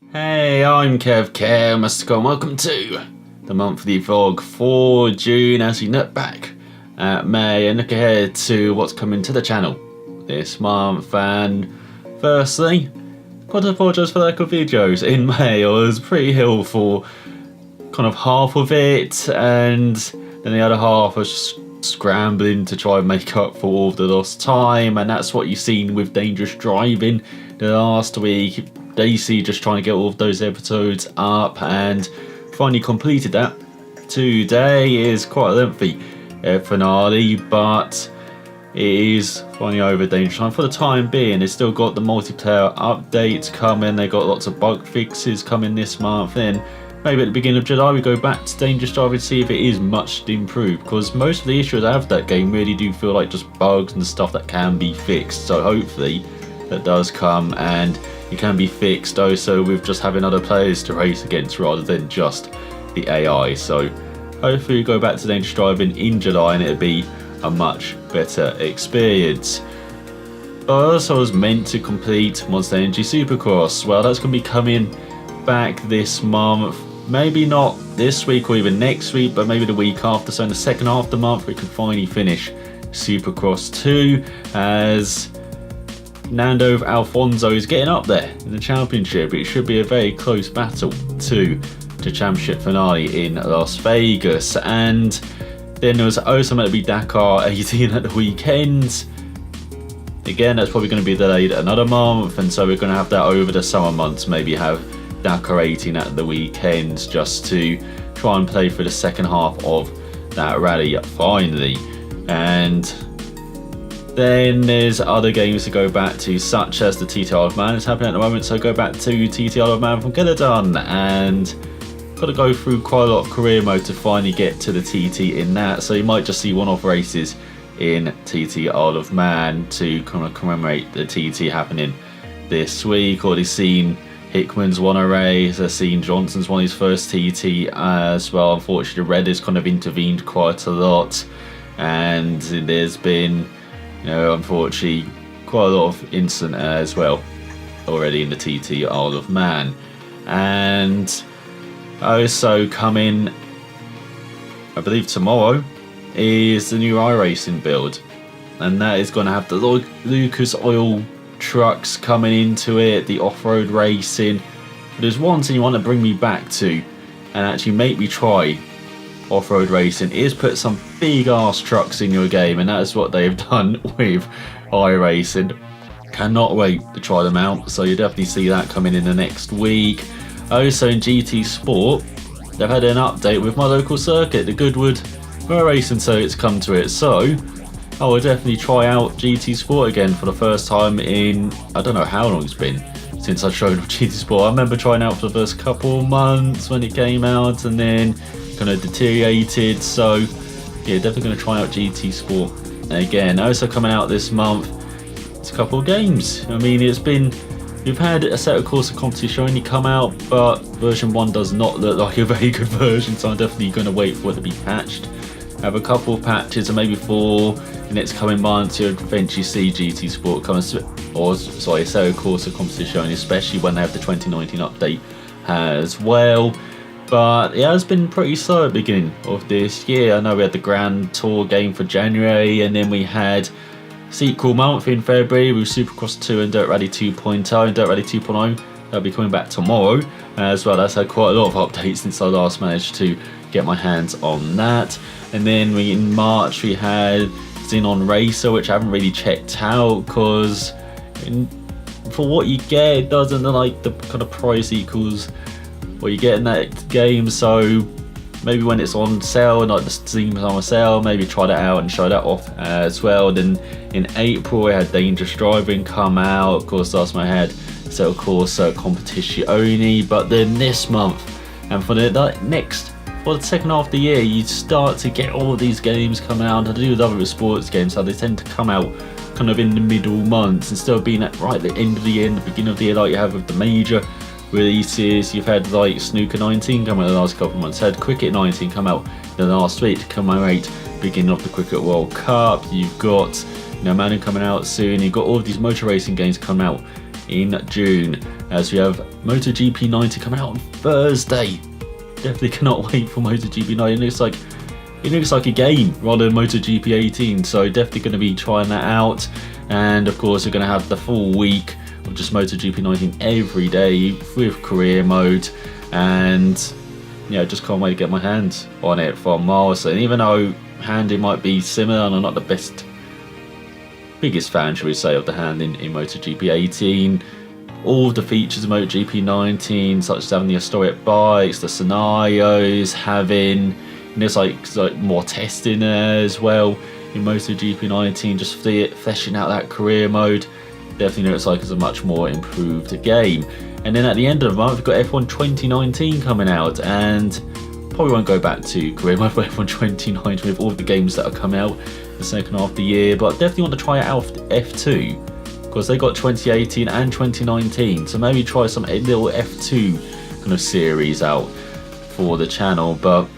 Hey, I'm Kev, Mr. and welcome to the monthly vlog for June as we look back at May and look ahead to what's coming to the channel this month. And firstly, got to apologise for the lack of videos in May. I was pretty ill for kind of half of it, and then the other half I was just scrambling to try and make up for all the lost time, and that's what you've seen with Dangerous Driving the last week. Basically just trying to get all of those episodes up and finally completed that. Today is quite a lengthy finale, but it is finally over Dangerous Time for the time being. They've still got the multiplayer updates coming, they got lots of bug fixes coming this month. Then maybe at the beginning of July we go back to Dangerous Driving to see if it is much improved, because most of the issues I have with that game really do feel like just bugs and stuff that can be fixed. So hopefully that does come and it can be fixed also with just having other players to race against rather than just the AI. So hopefully we go back to Dangerous Driving in July and it'll be a much better experience. I also was meant to complete Monster Energy Supercross. Well, that's going to be coming back this month. Maybe not this week or even next week, but maybe the week after. So in the second half of the month we can finally finish Supercross 2 as Nando Alfonso is getting up there in the championship. It should be a very close battle to the championship finale in Las Vegas. And then there was also meant to be Dakar 18 at the weekend. Again, that's probably going to be delayed another month, and so we're going to have that over the summer months. Maybe have Dakar 18 at the weekends just to try and play for the second half of that rally finally. And then there's other games to go back to, such as the TT Isle of Man is happening at the moment, so go back to TT Isle of Man from Get It Done, and got to go through quite a lot of career mode to finally get to the TT in that. So you might just see one-off races in TT Isle of Man to kind of commemorate the TT happening this week. Already seen Hickman's won a race, I've seen Johnson's won his first TT as well. Unfortunately, the Red has kind of intervened quite a lot, and there's been, unfortunately, quite a lot of incident as well already in the TT Isle of Man. And also coming, I believe tomorrow, is the new iRacing build, and that is going to have the Lucas Oil trucks coming into it, the off-road racing. But there's one thing you want to bring me back to and actually make me try off-road racing is put some big ass trucks in your game, and that is what they've done with iRacing. Cannot wait to try them out, so you'll definitely see that coming in the next week. Also in GT Sport, they've had an update with my local circuit, the Goodwood Racing Circuit's come to it, so I will definitely try out GT Sport again for the first time in, I don't know how long it's been since I showed GT Sport. I remember trying out for the first couple months when it came out, and then kind of deteriorated. So yeah, definitely going to try out GT Sport again. Also coming out this month, it's a couple of games. I mean, we've had a set of course of competition only come out, but version 1 does not look like a very good version, so I'm definitely going to wait for it to be patched. I have a couple of patches, and maybe for the next coming months you'll eventually see GT Sport come, or sorry, a set of course of competition only, especially when they have the 2019 update as well. But it has been pretty slow at the beginning of this year. I know we had the Grand Tour game for January, and then we had sequel month in February with Supercross 2 and Dirt Rally 2.0, and Dirt Rally 2.0 that'll be coming back tomorrow as well. That's had quite a lot of updates since I last managed to get my hands on that. And then in March we had Xenon Racer, which I haven't really checked out, because for what you get, it doesn't look like the kind of price equals what you get in that game. So maybe when it's on sale, like the Steam is on sale, maybe try that out and show that off as well. Then in April I had Dangerous Driving come out. Of course, last month I had so of course competition only. But then this month and for the second half of the year, you start to get all these games coming out. I do love it with sports games, so they tend to come out kind of in the middle months instead of being at right at the end of the year and the beginning of the year like you have with the major releases. You've had like Snooker 19 come out in the last couple of months, had Cricket 19 come out in the last week to commemorate beginning of the Cricket World Cup. You've got Manu coming out soon. You've got all of these motor racing games coming out in June, as we have MotoGP 90 coming out on Thursday. Definitely cannot wait for MotoGP 90. It looks like a game rather than MotoGP 18, so definitely going to be trying that out. And of course, we're going to have the full week of just MotoGP 19 every day with career mode, and yeah, just can't wait to get my hands on it from Miles. And even though handing might be similar, and I'm not the biggest fan, should we say, of the hand in MotoGP 18, all of the features of MotoGP 19, such as having the historic bikes, the scenarios, having there's like more testing there as well in MotoGP 19, just fleshing out that career mode. Definitely looks like it's a much more improved game. And then at the end of the month, we've got F1 2019 coming out, and probably won't go back to career mode for F1 2019 with all the games that are coming out the second half of the year, but definitely want to try out F2 because they got 2018 and 2019, so maybe try some little F2 kind of series out for the channel. But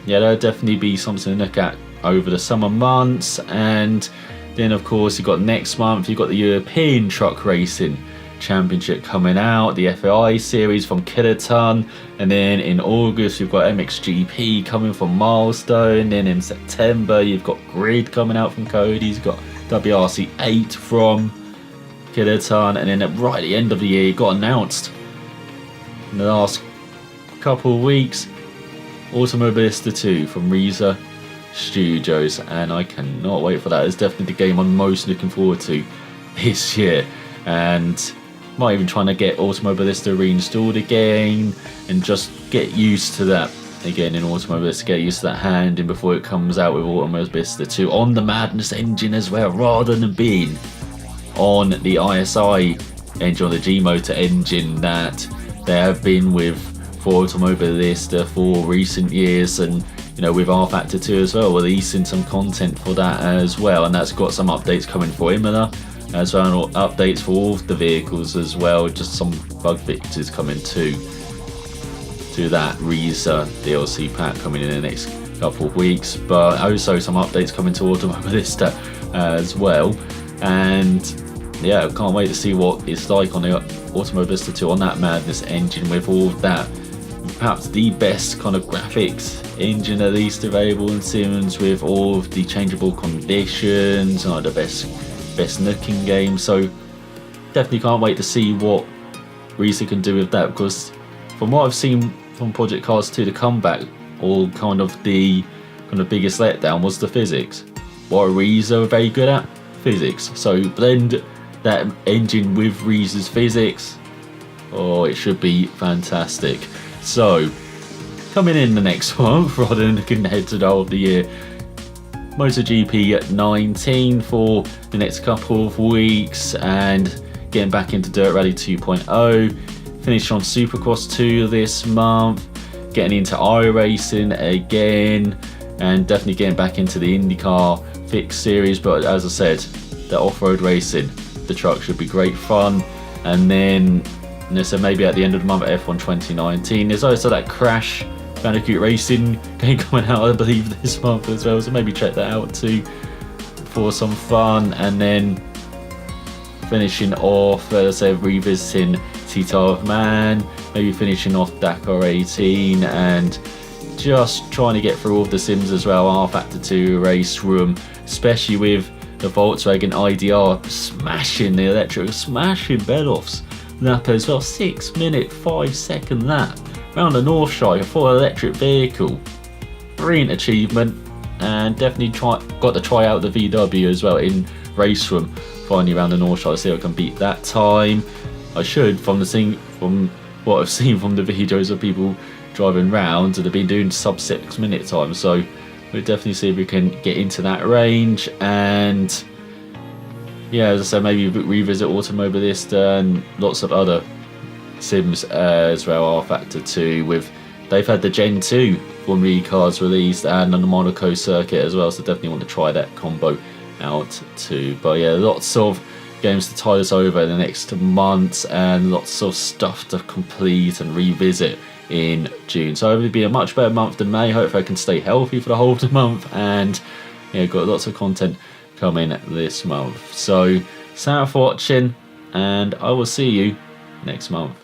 yeah, there'll definitely be something to look at over the summer months. And then of course you've got next month, you've got the European Truck Racing Championship coming out, the FAI series from Kiloton, and then in August you've got MXGP coming from Milestone. Then in September you've got Grid coming out from Cody's, you've got WRC 8 from Kiloton, and then right at the end of the year it got announced in the last couple of weeks, Automobilista 2 from Reza Studios, and I cannot wait for that. It's definitely the game I'm most looking forward to this year, and might even trying to get Automobilista reinstalled again and just get used to that again in Automobilista, get used to that handling before it comes out with Automobilista 2 on the Madness engine as well, rather than being on the ISI engine or the G-Motor engine that they have been with for Automobilista for recent years. And you know, with R Factor 2 as well, releasing some content for that as well, and that's got some updates coming for Imola as well, and updates for all of the vehicles as well, just some bug fixes coming to that Reza DLC pack coming in the next couple of weeks, but also some updates coming to Automobilista as well. And yeah, can't wait to see what it's like on the Automobilista 2 on that Madness engine, with all of that, perhaps the best kind of graphics engine at least available in Sims, with all of the changeable conditions, and the best looking game. So definitely can't wait to see what Reza can do with that, because from what I've seen from Project Cars 2, the comeback, or kind of the biggest letdown was the physics. What are Reza very good at? Physics. So blend that engine with Reza's physics, oh, it should be fantastic. So coming in the next month, rather than looking ahead to the whole of the year, MotoGP 19 for the next couple of weeks, and getting back into Dirt Rally 2.0, finished on Supercross 2 this month, getting into iRacing again, and definitely getting back into the IndyCar Fix series. But as I said, the off-road racing, the truck should be great fun. And then so maybe at the end of the month, F1 2019, there's also that Crash Bandicoot Racing game coming out, I believe, this month as well, so maybe check that out too for some fun. And then finishing off, as I said, revisiting Tita of Man, maybe finishing off Dakar 18, and just trying to get through all of the Sims as well, R Factor 2, Race Room, especially with the Volkswagen IDR smashing the electric, smashing Beloff's lap as well, 6-minute 5-second lap around the North Shire for an electric vehicle. Brilliant achievement, and definitely got to try out the VW as well in Race Room finally around the North Shire, see if I can beat that time. I should, from what I've seen from the videos of people driving round, and they've been doing sub 6-minute time, so we'll definitely see if we can get into that range. And yeah, as I said, maybe revisit Automobilista and lots of other Sims as well, R Factor 2, they've had the Gen 2 Formula E cars released, and on the Monaco circuit as well, so definitely want to try that combo out too. But yeah, lots of games to tide us over in the next months, and lots of stuff to complete and revisit in June. So it'll be a much better month than May. Hopefully I can stay healthy for the whole of the month, and yeah, got lots of content coming this month. So thanks for watching, and I will see you next month.